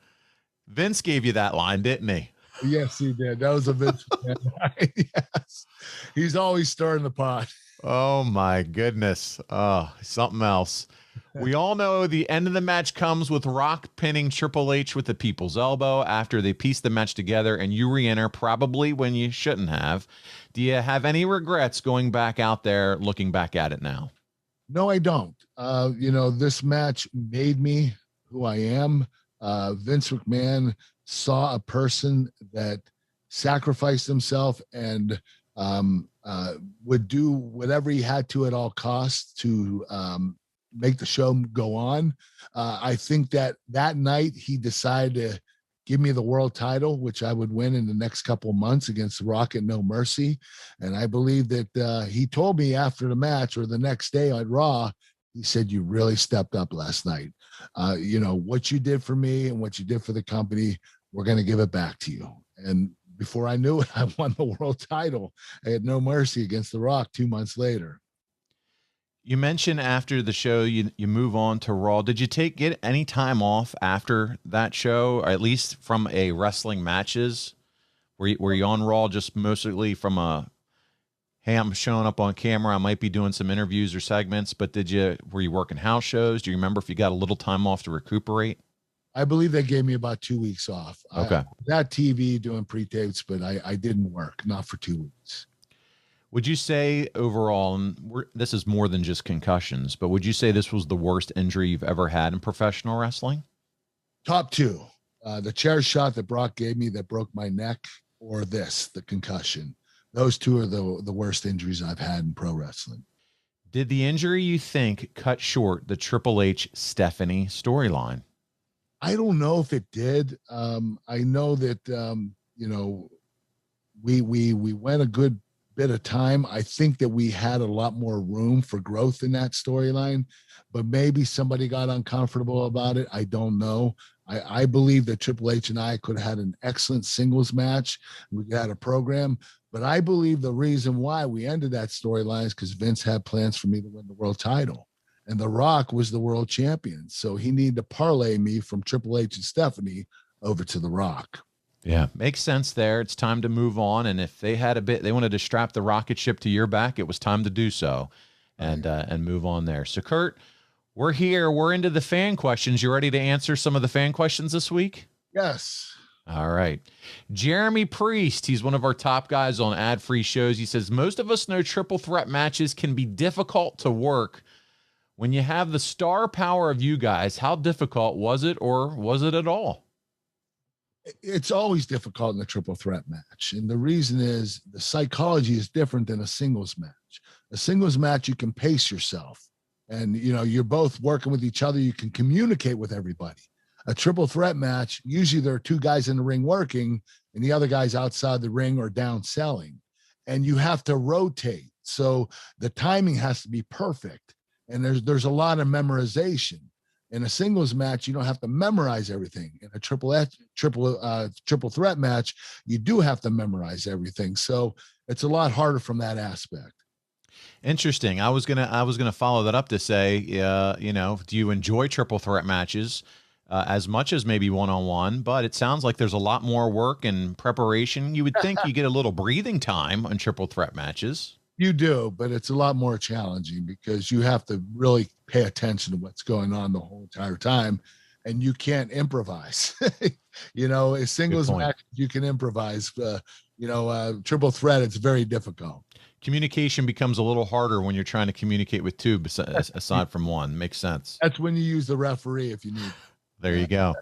S4: Vince gave you that line, didn't he?
S3: Yes, he did. That was a Vince McMahon. Yes. He's always stirring the pot.
S4: Oh, my goodness. Oh, something else. We all know the end of the match comes with Rock pinning Triple H with the people's elbow after they piece the match together, and you re-enter probably when you shouldn't have. Do you have any regrets going back out there, looking back at it now?
S3: No, I don't. This match made me who I am. Vince McMahon saw a person that sacrificed himself and would do whatever he had to at all costs to make the show go on. I think that night he decided to give me the world title, which I would win in the next couple of months against The Rock at No Mercy. And I believe that he told me after the match or the next day on Raw, he said, "You really stepped up last night. What you did for me and what you did for the company, we're going to give it back to you." And before I knew it, I won the world title at No Mercy against The Rock 2 months later.
S4: You mentioned after the show, you move on to Raw. Did you get any time off after that show, or at least from a wrestling matches? Were you on Raw just mostly from hey, I'm showing up on camera, I might be doing some interviews or segments, but were you working house shows? Do you remember if you got a little time off to recuperate?
S3: I believe they gave me about 2 weeks off.
S4: Okay.
S3: That TV doing pre-tapes, but I didn't work, not for 2 weeks.
S4: Would you say overall, and this is more than just concussions, but would you say this was the worst injury you've ever had in professional wrestling?
S3: Top two, the chair shot that Brock gave me that broke my neck, or the concussion. Those two are the worst injuries I've had in pro wrestling.
S4: Did the injury, you think, cut short the Triple H Stephanie storyline?
S3: I don't know if it did. I know that, we went a good bit of time. I think that we had a lot more room for growth in that storyline, but maybe somebody got uncomfortable about it. I don't know. I believe that Triple H and I could have had an excellent singles match. We had a program, but I believe the reason why we ended that storyline is because Vince had plans for me to win the world title, and The Rock was the world champion. So he needed to parlay me from Triple H and Stephanie over to The Rock.
S4: Yeah, makes sense there. It's time to move on. And if they wanted to strap the rocket ship to your back, it was time to do so and move on there. So Kurt, we're here. We're into the fan questions. You ready to answer some of the fan questions this week?
S3: Yes.
S4: All right. Jeremy Priest, he's one of our top guys on ad-free shows. He says, most of us know triple threat matches can be difficult to work. When you have the star power of you guys, how difficult was it, or was it at all?
S3: It's always difficult in a triple threat match. And the reason is the psychology is different than a singles match. A singles match, you can pace yourself and you're both working with each other. You can communicate with everybody. A triple threat match, usually there are two guys in the ring working and the other guy's outside the ring or down selling, and you have to rotate. So the timing has to be perfect. And there's a lot of memorization. In a singles match, you don't have to memorize everything. In a triple threat match, you do have to memorize everything. So it's a lot harder from that aspect.
S4: Interesting. I was gonna follow that up to say, do you enjoy triple threat matches as much as maybe one-on-one? But it sounds like there's a lot more work and preparation. You would think you get a little breathing time on triple threat matches.
S3: You do, but it's a lot more challenging because you have to really pay attention to what's going on the whole entire time, and you can't improvise. A singles match, you can improvise. Triple threat, it's very difficult.
S4: Communication becomes a little harder when you're trying to communicate with two aside from one. Makes sense.
S3: That's when you use the referee if you need.
S4: There you go.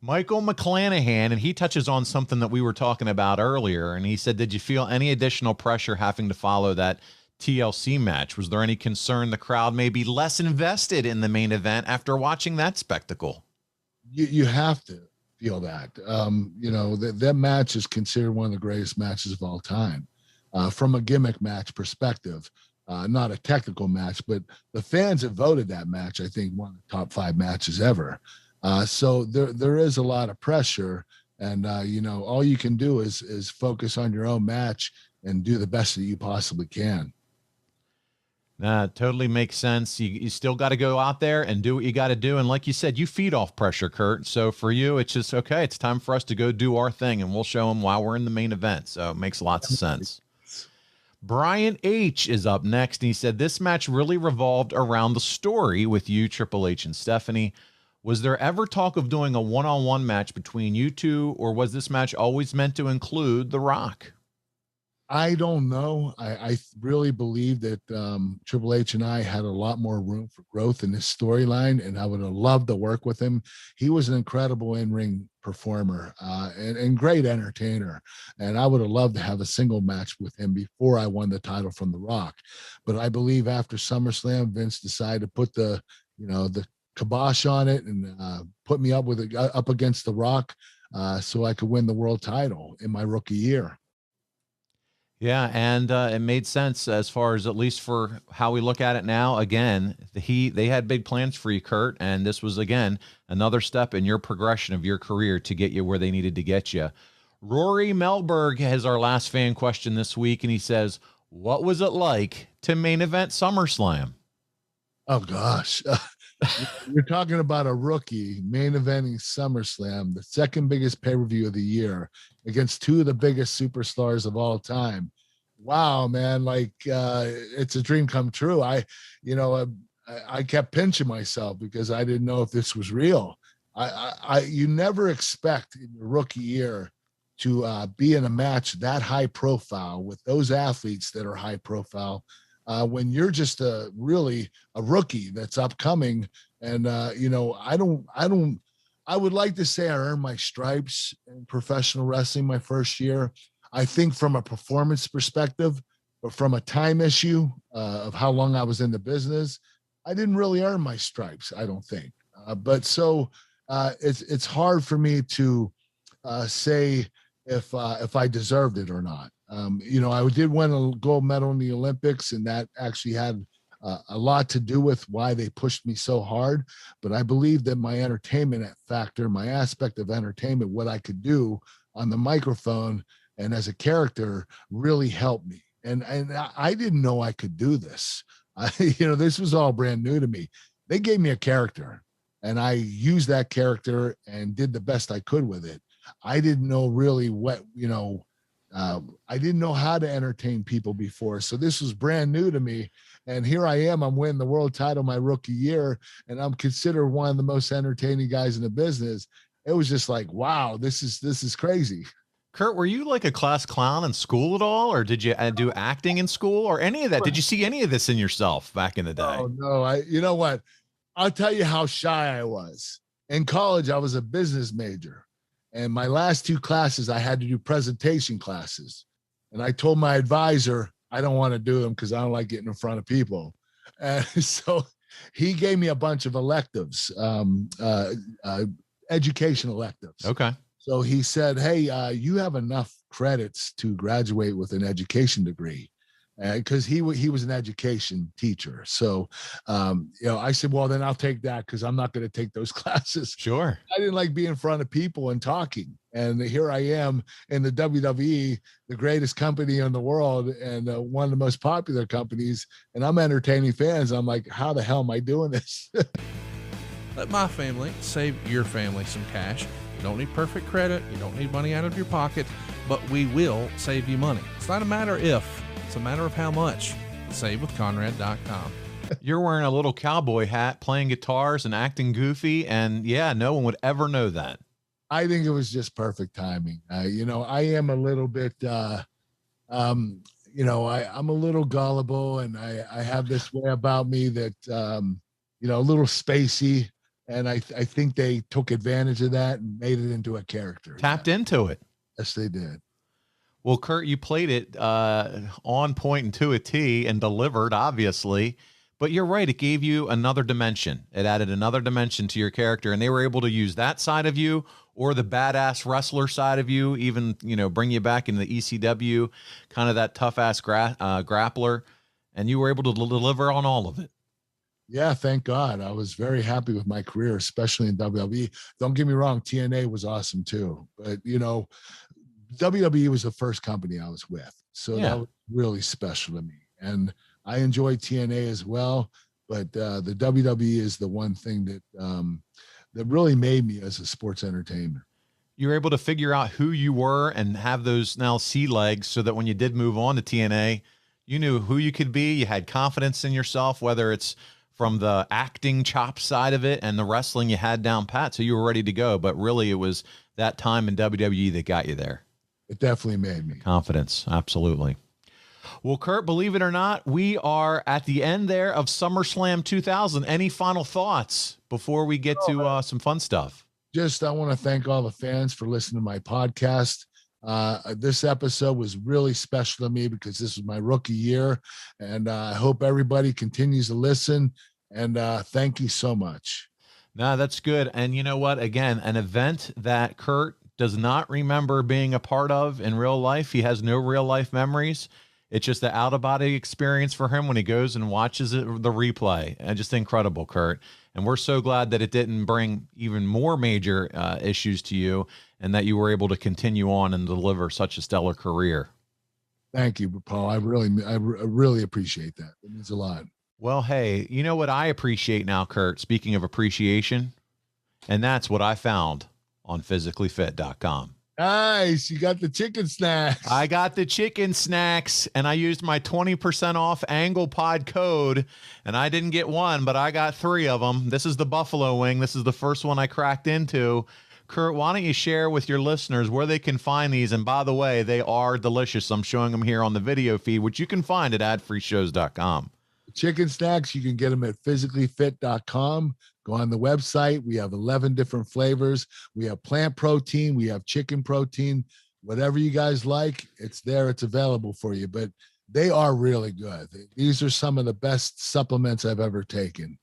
S4: Michael McClanahan, and he touches on something that we were talking about earlier, and he said, did you feel any additional pressure having to follow that TLC match? Was there any concern the crowd may be less invested in the main event after watching that spectacle?
S3: You have to feel that. That match is considered one of the greatest matches of all time. From a gimmick match perspective, not a technical match, but the fans have voted that match, I think, one of the top 5 matches ever. So there is a lot of pressure, and all you can do is focus on your own match and do the best that you possibly can.
S4: Totally makes sense. You still got to go out there and do what you got to do. And like you said, you feed off pressure, Kurt. So for you, it's just, okay, it's time for us to go do our thing, and we'll show them while we're in the main event. So it makes lots of sense. Brian H. is up next, and he said, this match really revolved around the story with you, Triple H, and Stephanie. Was there ever talk of doing a one-on-one match between you two, or was this match always meant to include The Rock?
S3: I don't know. I really believe that Triple H and I had a lot more room for growth in this storyline, and I would have loved to work with him. He was an incredible in-ring performer and great entertainer, and I would have loved to have a single match with him before I won the title from The Rock. But I believe after SummerSlam, Vince decided to put the kibosh on it and put me up against The Rock so I could win the world title in my rookie year.
S4: Yeah, and it made sense as far as, at least for how we look at it now. Again, they had big plans for you, Kurt, and this was, again, another step in your progression of your career to get you where they needed to get you. Rory Melberg has our last fan question this week, and he says, what was it like to main event SummerSlam?
S3: Oh, gosh. You're talking about a rookie main eventing SummerSlam, the second biggest pay-per-view of the year, against two of the biggest superstars of all time. Wow, man. It's a dream come true. I kept pinching myself because I didn't know if this was real. You never expect in your rookie year to be in a match that high profile with those athletes that are high profile. When you're just really a rookie that's upcoming. And, I would like to say I earned my stripes in professional wrestling my first year. I think from a performance perspective, but from a time issue of how long I was in the business, I didn't really earn my stripes, I don't think. It's hard for me to say if I deserved it or not. I did win a gold medal in the Olympics, and that actually had a lot to do with why they pushed me so hard. But I believe that my entertainment factor, my aspect of entertainment, what I could do on the microphone and as a character really helped me. And I didn't know I could do this. This was all brand new to me. They gave me a character, and I used that character and did the best I could with it. I didn't know really I didn't know how to entertain people before. So this was brand new to me. And here I am, I'm winning the world title my rookie year, and I'm considered one of the most entertaining guys in the business. It was just like, wow, this is crazy.
S4: Kurt, were you like a class clown in school at all? Or did you do acting in school or any of that? Did you see any of this in yourself back in the day?
S3: Oh, no. You know what? I'll tell you how shy I was. In college, I was a business major. And my last 2 classes, I had to do presentation classes. And I told my advisor, I don't want to do them because I don't like getting in front of people. And so he gave me a bunch of electives, education electives.
S4: Okay.
S3: So he said, hey, you have enough credits to graduate with an education degree. Because he was an education teacher. So, I said, well, then I'll take that because I'm not going to take those classes.
S4: Sure.
S3: I didn't like being in front of people and talking. And here I am in the WWE, the greatest company in the world and one of the most popular companies. And I'm entertaining fans. I'm like, how the hell am I doing this?
S1: Let my family save your family some cash. You don't need perfect credit. You don't need money out of your pocket, but we will save you money. It's not a matter if, it's a matter of how much. SaveWithConrad.com.
S4: You're wearing a little cowboy hat, playing guitars and acting goofy. And yeah, no one would ever know that.
S3: I think it was just perfect timing. I am a little bit, I'm a little gullible and I have this way about me that, a little spacey. And I think they took advantage of that and made it into a character.
S4: Tapped into it.
S3: Yes, they did.
S4: Well, Kurt, you played it on point and to a T and delivered, obviously. But you're right. It gave you another dimension. It added another dimension to your character, and they were able to use that side of you or the badass wrestler side of you, even, bring you back into the ECW, kind of that tough-ass grappler, and you were able to deliver on all of it.
S3: Yeah, thank God. I was very happy with my career, especially in WWE. Don't get me wrong, TNA was awesome too. But, WWE was the first company I was with. So that was really special to me. And I enjoy TNA as well. But the WWE is the one thing that that really made me as a sports entertainer.
S4: You were able to figure out who you were and have those now sea legs so that when you did move on to TNA, you knew who you could be. You had confidence in yourself, whether it's from the acting chop side of it and the wrestling you had down pat. So you were ready to go. But really, it was that time in WWE that got you there.
S3: It definitely made me.
S4: Confidence. Absolutely. Well, Kurt, believe it or not, we are at the end there of SummerSlam 2000. Any final thoughts before we get to some fun stuff?
S3: I want to thank all the fans for listening to my podcast. This episode was really special to me because this was my rookie year, and I hope everybody continues to listen, and thank you so much.
S4: No, that's good. And you know what? Again, an event that Kurt does not remember being a part of in real life. He has no real life memories. It's just the out-of-body experience for him when he goes and watches the replay. And just incredible, Kurt. And we're so glad that it didn't bring even more major issues to you and that you were able to continue on and deliver such a stellar career.
S3: Thank you, Paul. I really appreciate that. It means a lot.
S4: Well, hey, you know what I appreciate now, Kurt, speaking of appreciation? And that's what I found on physicallyfit.com.
S3: Nice. You got the chicken snacks.
S4: I got the chicken snacks, and I used my 20% off Angle Pod code, and I didn't get one, but I got 3 of them. This is the buffalo wing. This is the first one I cracked into. Kurt, why don't you share with your listeners where they can find these? And by the way, they are delicious. I'm showing them here on the video feed, which you can find at adfreeshows.com.
S3: Chicken snacks, you can get them at physicallyfit.com. Go on the website. We have 11 different flavors. We have plant protein. We have chicken protein. Whatever you guys like, it's there. It's available for you. But they are really good. These are some of the best supplements I've ever taken.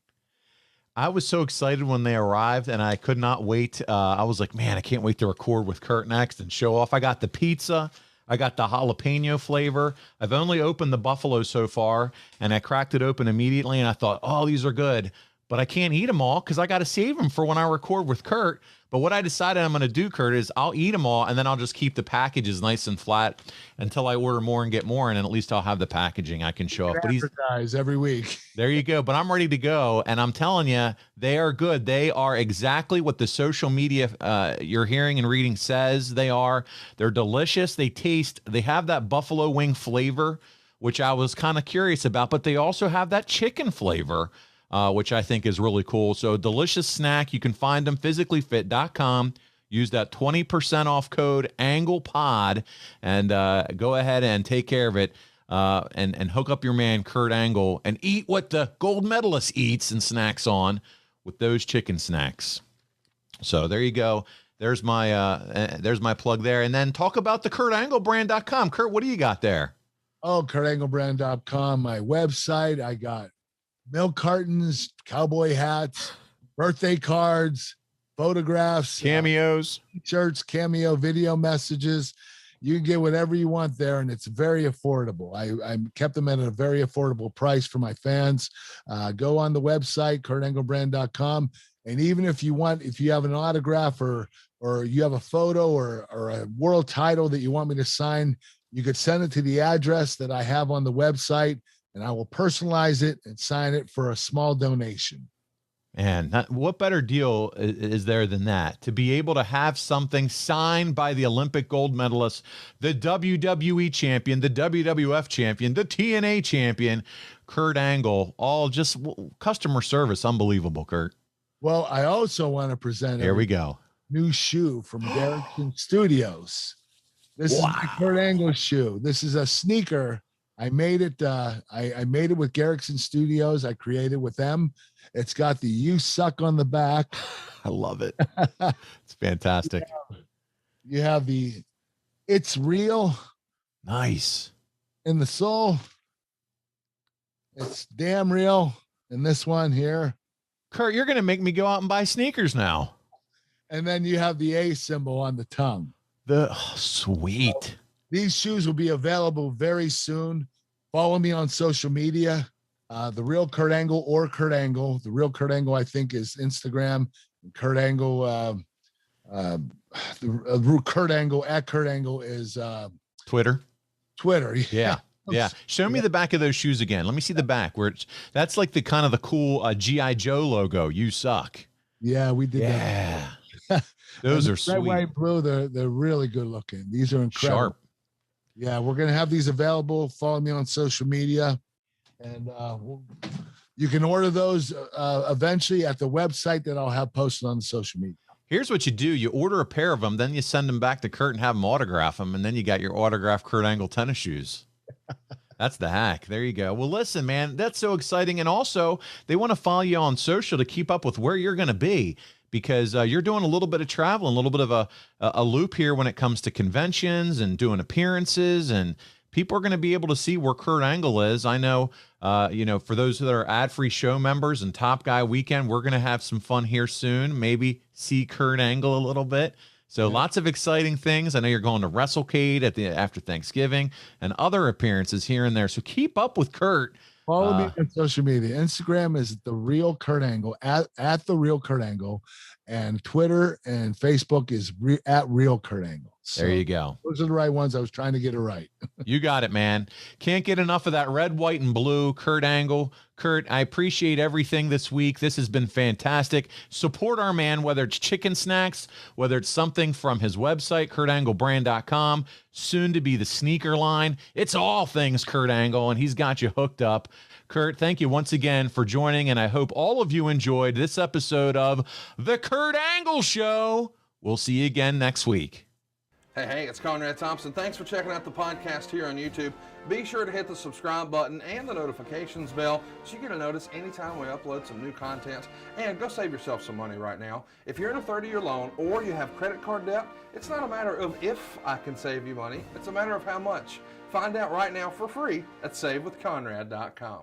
S4: I was so excited when they arrived, and I could not wait. I was like, man, I can't wait to record with Kurt next and show off. I got the pizza. I got the jalapeno flavor. I've only opened the buffalo so far, and I cracked it open immediately, and I thought, oh, these are good. But I can't eat them all because I got to save them for when I record with Kurt. But what I decided I'm going to do, Kurt, is I'll eat them all, and then I'll just keep the packages nice and flat until I order more and get more, and at least I'll have the packaging I can show off. But
S3: advertise every week.
S4: There you go. But I'm ready to go, and I'm telling you, they are good. They are exactly what the social media you're hearing and reading says they are. They're delicious. They have that buffalo wing flavor, which I was kind of curious about, but they also have that chicken flavor, which I think is really cool. So delicious snack. You can find them physicallyfit.com. Use that 20% off code AnglePod and go ahead and take care of it and hook up your man Kurt Angle and eat what the gold medalist eats and snacks on with those chicken snacks. So there you go. There's my plug there. And then talk about the KurtAngleBrand.com. Kurt, what do you got there?
S3: Oh, KurtAngleBrand.com, my website. I got milk cartons, cowboy hats, birthday cards, photographs,
S4: Cameos.
S3: shirts, cameo video messages. You can get whatever you want there, and it's very affordable. I kept them at a very affordable price for my fans. Go on the website, kurtanglebrand.com. And even if you have an autograph or you have a photo or a world title that you want me to sign, you could send it to the address that I have on the website, and I will personalize it and sign it for a small donation.
S4: And what better deal is there than that? To be able to have something signed by the Olympic gold medalist, the WWE champion, the WWF champion, the TNA champion, Kurt Angle, all just customer service. Unbelievable, Kurt.
S3: Well, I also want to present
S4: Here we go.
S3: New shoe from Garrison Studios. This is my Kurt Angle shoe. This is a sneaker. I made it. I made it with Garrison Studios. I created with them. It's got the "You Suck" on the back.
S4: I love it. It's fantastic.
S3: You have the "It's Real"
S4: Nice
S3: in the sole. It's damn real in this one here.
S4: Kurt, you're going to make me go out and buy sneakers now.
S3: And then you have the A symbol on the tongue.
S4: Sweet.
S3: These shoes will be available very soon. Follow me on social media. The Real Kurt Angle or Kurt Angle. The Real Kurt Angle, I think, is Instagram. Kurt Angle, Kurt Angle at Kurt Angle is
S4: Twitter.
S3: Yeah.
S4: Yeah. Show me the back of those shoes again. Let me see the back where that's like the kind of the cool G.I. Joe logo. You suck.
S3: Yeah, we did
S4: that.
S3: Those
S4: are sweet.
S3: Red, white, blue. They're really good looking. These are incredible.
S4: Sharp.
S3: Yeah, we're gonna have these available. Follow me on social media, and you can order those eventually at the website that I'll have posted on the social media.
S4: Here's what you do. You order a pair of them, then you send them back to Kurt and have him autograph them, and then you got your autographed Kurt Angle tennis shoes. That's the hack. There you go. Well, listen, man, that's so exciting. And also, they want to follow you on social to keep up with where you're going to be, because you're doing a little bit of travel, a little bit of a loop here when it comes to conventions and doing appearances, and people are going to be able to see where Kurt Angle is. I know, for those that are ad-free show members and Top Guy Weekend, we're going to have some fun here soon. Maybe see Kurt Angle a little bit. So lots of exciting things. I know you're going to WrestleCade after Thanksgiving and other appearances here and there. So keep up with Kurt.
S3: Follow me on social media. Instagram is The Real Kurt Angle, at The Real Kurt Angle, and Twitter and Facebook is at Real Kurt Angle. So
S4: there you go.
S3: Those are the right ones. I was trying to get it right.
S4: You got it, man. Can't get enough of that red, white, and blue Kurt Angle. Kurt, I appreciate everything this week. This has been fantastic. Support our man, whether it's chicken snacks, whether it's something from his website, kurtanglebrand.com, soon to be the sneaker line. It's all things Kurt Angle, and he's got you hooked up. Kurt, thank you once again for joining, and I hope all of you enjoyed this episode of The Kurt Angle Show. We'll see you again next week.
S1: Hey, it's Conrad Thompson. Thanks for checking out the podcast here on YouTube. Be sure to hit the subscribe button and the notifications bell so you get a notice anytime we upload some new content. And go save yourself some money right now. If you're in a 30-year loan or you have credit card debt, it's not a matter of if I can save you money. It's a matter of how much. Find out right now for free at SaveWithConrad.com.